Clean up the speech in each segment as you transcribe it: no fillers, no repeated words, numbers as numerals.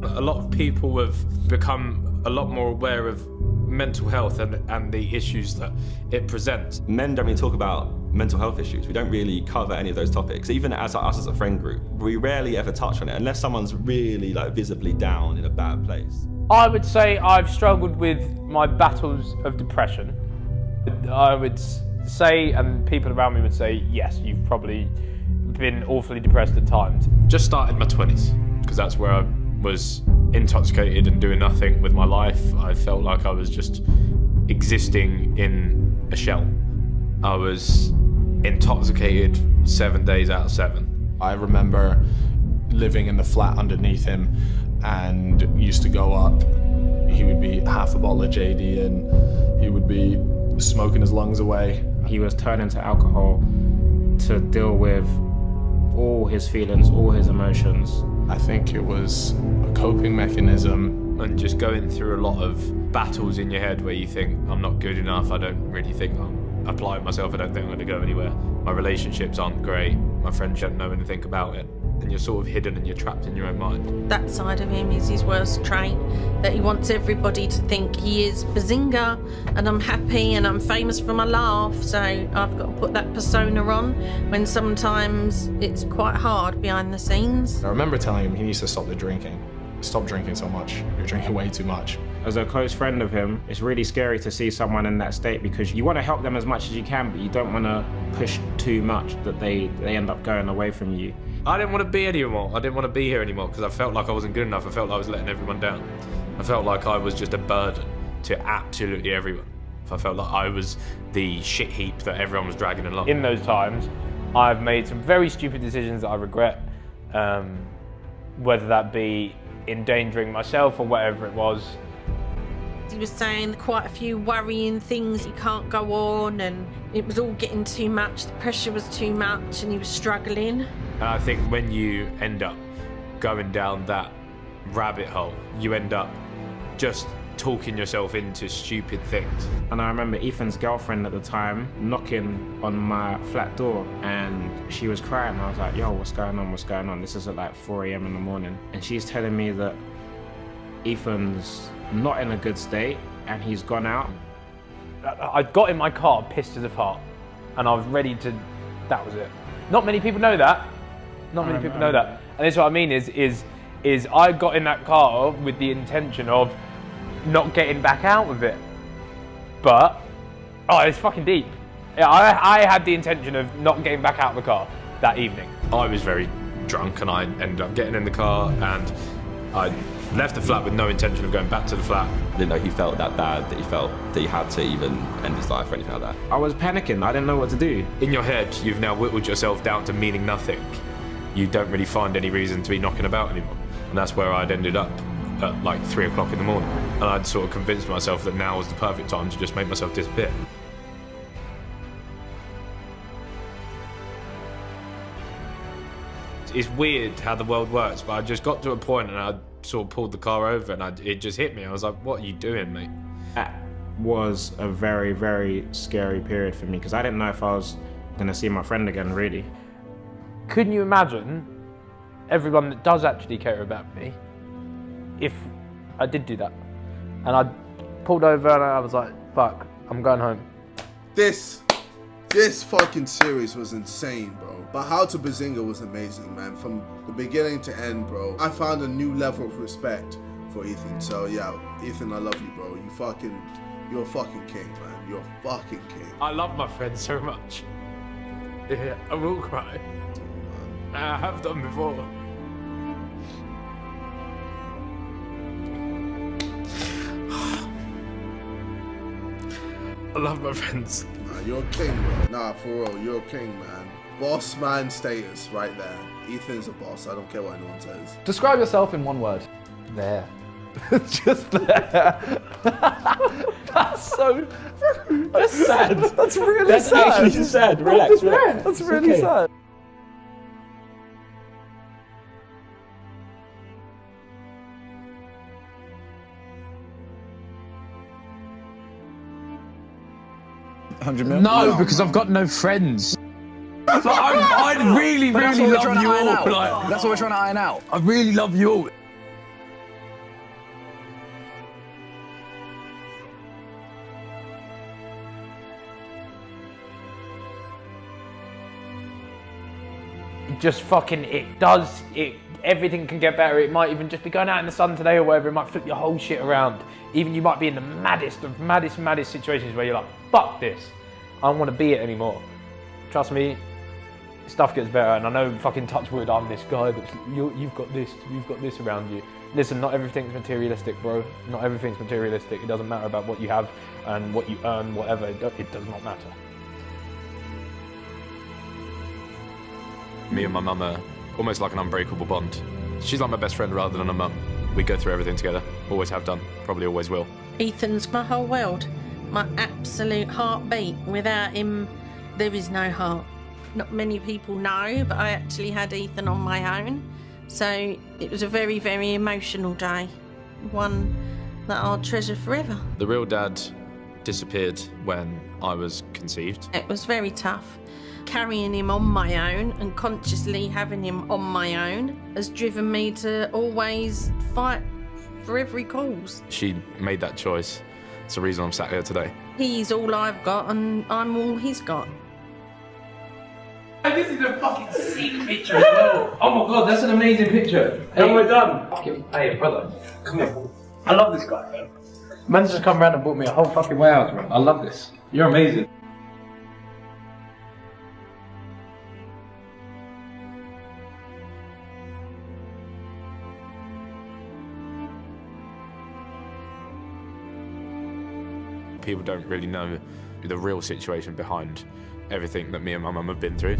A lot of people have become a lot more aware of mental health and the issues that it presents. Men don't really talk about mental health issues. We don't really cover any of those topics. Even as us as a friend group, we rarely ever touch on it unless someone's really visibly down in a bad place. I would say I've struggled with my battles of depression. I would say, and people around me would say, yes, you've probably been awfully depressed at times. Just started my 20s, because that's where I was intoxicated and doing nothing with my life. I felt like I was just existing in a shell. I was intoxicated 7 days out of 7. I remember living in the flat underneath him, and used to go up. He would be half a bottle of JD and he would be smoking his lungs away. He was turning to alcohol to deal with all his feelings, all his emotions. I think it was a coping mechanism. And just going through a lot of battles in your head where you think, I'm not good enough, I don't really think I'm applying myself, I don't think I'm going to go anywhere. My relationships aren't great, my friends don't know anything about it. And you're sort of hidden and you're trapped in your own mind. That side of him is his worst trait, that he wants everybody to think he is Behzinga and I'm happy and I'm famous for my laugh, so I've got to put that persona on when sometimes it's quite hard behind the scenes. I remember telling him he needs to stop the drinking. Stop drinking so much. You're drinking way too much. As a close friend of him, it's really scary to see someone in that state because you want to help them as much as you can, but you don't want to push too much that they end up going away from you. I didn't want to be anymore. I didn't want to be here anymore because I felt like I wasn't good enough. I felt like I was letting everyone down. I felt like I was just a burden to absolutely everyone. I felt like I was the shit heap that everyone was dragging along. In those times, I've made some very stupid decisions that I regret, whether that be endangering myself or whatever it was. He was saying quite a few worrying things, he can't go on, and it was all getting too much, the pressure was too much and he was struggling. And I think when you end up going down that rabbit hole, you end up just talking yourself into stupid things. And I remember Ethan's girlfriend at the time knocking on my flat door and she was crying. I was like, yo, what's going on? What's going on? This is at like 4 a.m. in the morning. And she's telling me that Ethan's not in a good state and he's gone out. I got in my car pissed as a fart and I was ready to, that was it. Not many people know that. Not many people know that. And that's what I mean is I got in that car with the intention of not getting back out of it. But, oh, it's fucking deep. Yeah, I had the intention of not getting back out of the car that evening. I was very drunk and I ended up getting in the car and I left the flat with no intention of going back to the flat. I didn't know he felt that bad, that he felt that he had to even end his life or anything like that. I was panicking, I didn't know what to do. In your head, you've now whittled yourself down to meaning nothing. You don't really find any reason to be knocking about anymore. And that's where I'd ended up at like 3 o'clock in the morning. And I'd sort of convinced myself that now was the perfect time to just make myself disappear. It's weird how the world works, but I just got to a point and I sort of pulled the car over and it just hit me. I was like, what are you doing, mate? That was a very, very scary period for me because I didn't know if I was going to see my friend again, really. Couldn't you imagine everyone that does actually care about me if I did do that? And I pulled over and I was like, fuck, I'm going home. This fucking series was insane, bro. But How to Behzinga was amazing, man. From the beginning to end, bro. I found a new level of respect for Ethan. So yeah, Ethan, I love you, bro. You're a fucking king, man. You're a fucking king. I love my friends so much. Yeah, I will cry. I have done before. I love my friends. Nah, you're a king, bro. Nah, for real, you're a king, man. Boss man status right there. Ethan's a boss. I don't care what anyone says. Describe yourself in one word. There. Just there. That's so... That's sad. That's really sad. That's actually sad. Relax. That's really sad. $100 million? No, because I've got no friends. Like, I really, really love you all. Like, that's what we're trying to iron out. I really love you all. just fucking, everything can get better. It might even just be going out in the sun today or whatever. It might flip your whole shit around. Even you might be in the maddest situations where you're like, fuck this. I don't want to be it anymore. Trust me, stuff gets better. And I know, fucking touch wood, I'm this guy that's, you've got this around you. Listen, not everything's materialistic, bro. Not everything's materialistic. It doesn't matter about what you have and what you earn, whatever. It does not matter. Me and my mum are almost like an unbreakable bond. She's like my best friend rather than a mum. We go through everything together. Always have done. Probably always will. Ethan's my whole world. My absolute heartbeat. Without him, there is no heart. Not many people know, but I actually had Ethan on my own. So it was a very, very emotional day. One that I'll treasure forever. The real dad disappeared when I was conceived. It was very tough. Carrying him on my own and consciously having him on my own has driven me to always fight for every cause. She made that choice. It's the reason I'm sat here today. He's all I've got and I'm all he's got. This is a fucking sick picture as well. Oh my god, that's an amazing picture. How well done. Fucking, hey, brother, come here. I love this guy, man. Man's just come around and bought me a whole fucking warehouse, bro. I love this. You're amazing. People don't really know the real situation behind everything that me and my mum have been through.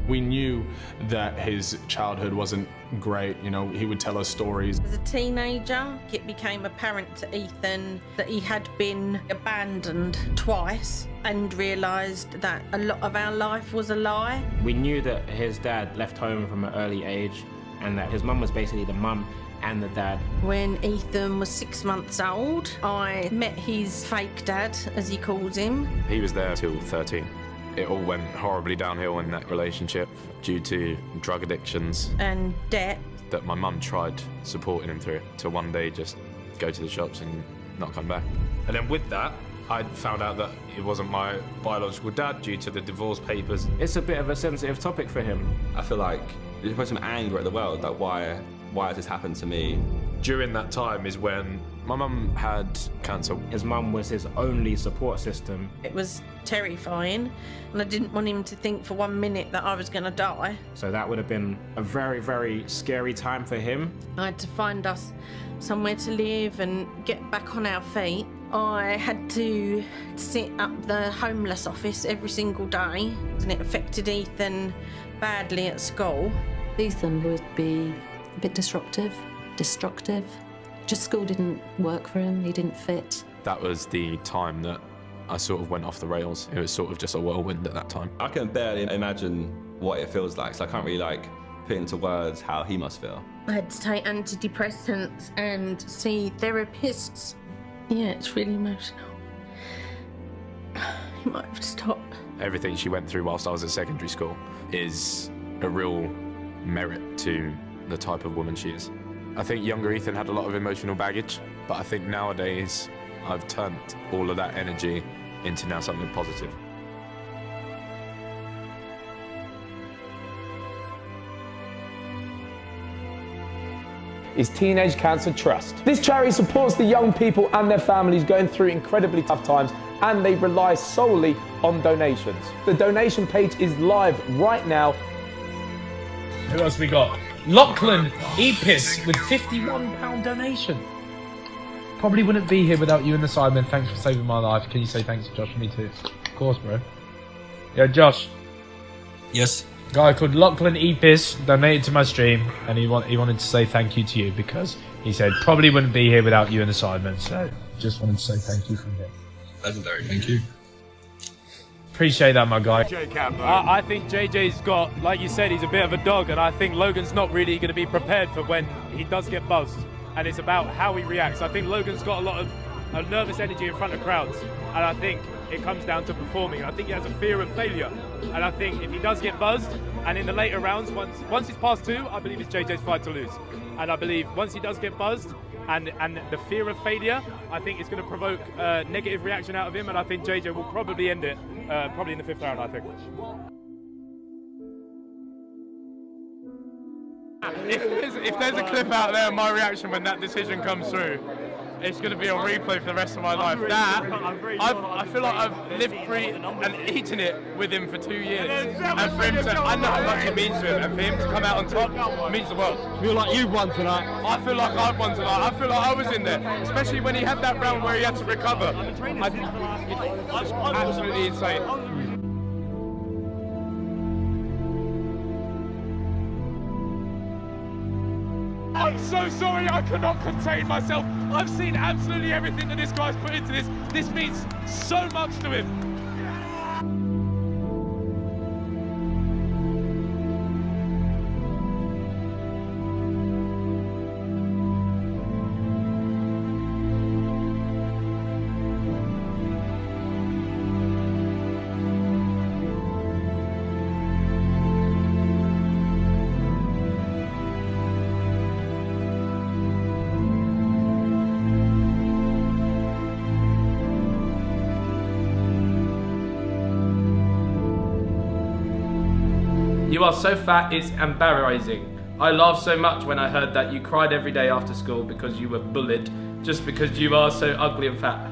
We knew that his childhood wasn't great. You know, he would tell us stories. As a teenager, it became apparent to Ethan that he had been abandoned twice and realised that a lot of our life was a lie. We knew that his dad left home from an early age and that his mum was basically the mum and the dad. When Ethan was 6 months old, I met his fake dad, as he calls him. He was there till 13. It all went horribly downhill in that relationship due to drug addictions And debt. that my mum tried supporting him through, to one day just go to the shops and not come back. And then with that, I found out that it wasn't my biological dad due to the divorce papers. It's a bit of a sensitive topic for him. I feel like there's probably some anger at the world, like why has this happened to me? During that time is when my mum had cancer. His mum was his only support system. It was terrifying, and I didn't want him to think for 1 minute that I was going to die. So that would have been a very, very scary time for him. I had to find us somewhere to live and get back on our feet. I had to sit up the homeless office every single day, and it affected Ethan badly at school. Ethan would be a bit destructive. Just school didn't work for him, he didn't fit. That was the time that I sort of went off the rails. It was sort of just a whirlwind at that time. I can barely imagine what it feels like, so I can't really put into words how he must feel. I had to take antidepressants and see therapists. Yeah, it's really emotional. You might have to stop. Everything she went through whilst I was at secondary school is a real merit to the type of woman she is. I think younger Ethan had a lot of emotional baggage, but I think nowadays I've turned all of that energy into now something positive. Is Teenage Cancer Trust. This charity supports the young people and their families going through incredibly tough times, and they rely solely on donations. The donation page is live right now. Who else we got? Lachlan Epis with £51 donation. Probably wouldn't be here without you and the Sidemen. Thanks for saving my life. Can you say thanks to Josh for me too? Of course, bro. Yeah, Josh. Yes. Guy called Lachlan Epis donated to my stream, and he wanted to say thank you to you because he said probably wouldn't be here without you and the Sidemen. So just wanted to say thank you from him. Legendary, thank you. Appreciate that, my guy. I think JJ's got, like you said, he's a bit of a dog, and I think Logan's not really going to be prepared for when he does get buzzed, and it's about how he reacts. I think Logan's got a lot of nervous energy in front of crowds, and I think it comes down to performing. I think he has a fear of failure, and I think if he does get buzzed, and in the later rounds, once it's past 2, I believe it's JJ's fight to lose. And I believe once he does get buzzed, and the fear of failure, I think it's going to provoke a negative reaction out of him, and I think JJ will probably end it, probably in the 5th round, I think. If there's a clip out there of my reaction when that decision comes through, it's going to be a replay for the rest of my life. I feel like I've lived, breathed, and eaten it with him for 2 years. And for him to, I know how much it means to him, and for him to come out on top means the world. I feel like you've won tonight. I feel like I've won tonight. I feel like I was in there, especially when he had that round where he had to recover. It's absolutely insane. I'm so sorry, I could not contain myself. I've seen absolutely everything that this guy's put into this. This means so much to him. You are so fat, it's embarrassing. I laughed so much when I heard that you cried every day after school because you were bullied, just because you are so ugly and fat.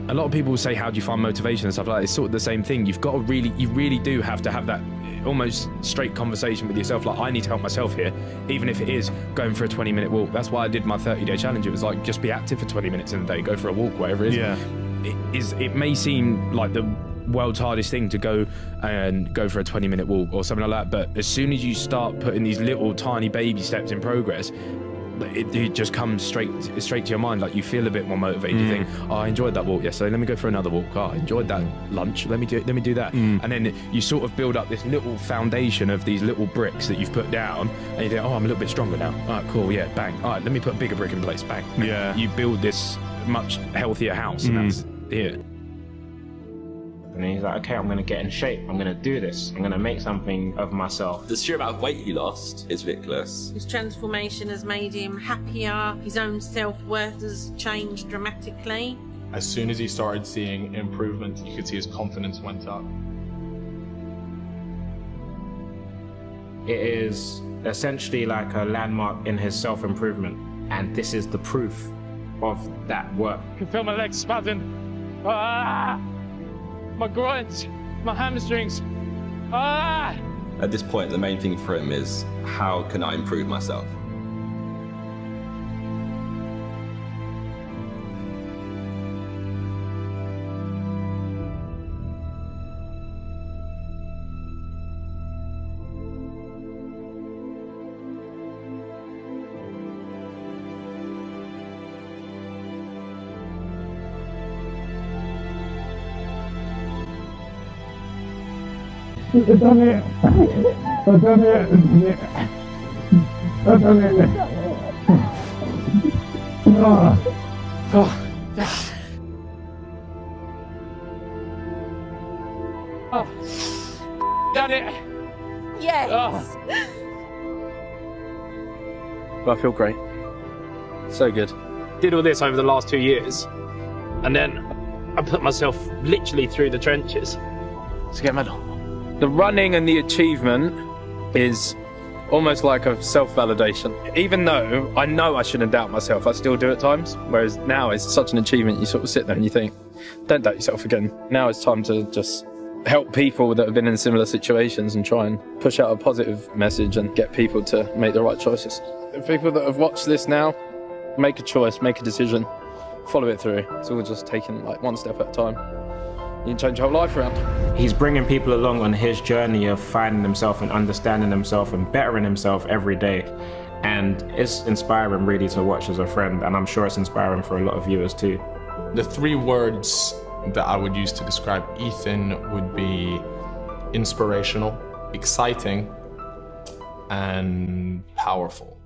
A lot of people say, how do you find motivation and stuff like that? It's sort of the same thing. You really do have to have that almost straight conversation with yourself. Like, I need to help myself here, even if it is going for a 20-minute walk. That's why I did my 30-day challenge. It was like, just be active for 20 minutes in the day, go for a walk, whatever it is. Yeah. It may seem like the world's hardest thing to go for a 20-minute walk or something like that, but as soon as you start putting these little tiny baby steps in progress, it just comes straight to your mind. Like, you feel a bit more motivated. You think, oh, I enjoyed that walk yesterday, let me go for another walk. Oh, I enjoyed that lunch, let me do that. And then you sort of build up this little foundation of these little bricks that you've put down, and you think, oh, I'm a little bit stronger now. All right, cool, yeah, bang. All right, let me put a bigger brick in place, bang. Yeah. You build this much healthier house, and that's here. And he's like, okay, I'm going to get in shape. I'm going to do this. I'm going to make something of myself. The sheer amount of weight he lost is ridiculous. His transformation has made him happier. His own self-worth has changed dramatically. As soon as he started seeing improvement, you could see his confidence went up. It is essentially like a landmark in his self-improvement. And this is the proof of that work. I can feel my legs spazzing. Ah! My groins, my hamstrings. Ah! At this point, the main thing for him is, how can I improve myself? I've done it. I've done it. I've done it. Done it. Yes. But I feel great. So good. Did all this over the last 2 years, and then I put myself literally through the trenches to get a medal. The running and the achievement is almost like a self-validation. Even though I know I shouldn't doubt myself, I still do at times. Whereas now it's such an achievement, you sort of sit there and you think, don't doubt yourself again. Now it's time to just help people that have been in similar situations and try and push out a positive message and get people to make the right choices. The people that have watched this now, make a choice, make a decision, follow it through. It's all just taking like one step at a time. You can change your whole life around. He's bringing people along on his journey of finding himself and understanding himself and bettering himself every day. And it's inspiring really to watch as a friend, and I'm sure it's inspiring for a lot of viewers too. The 3 words that I would use to describe Ethan would be inspirational, exciting, and powerful.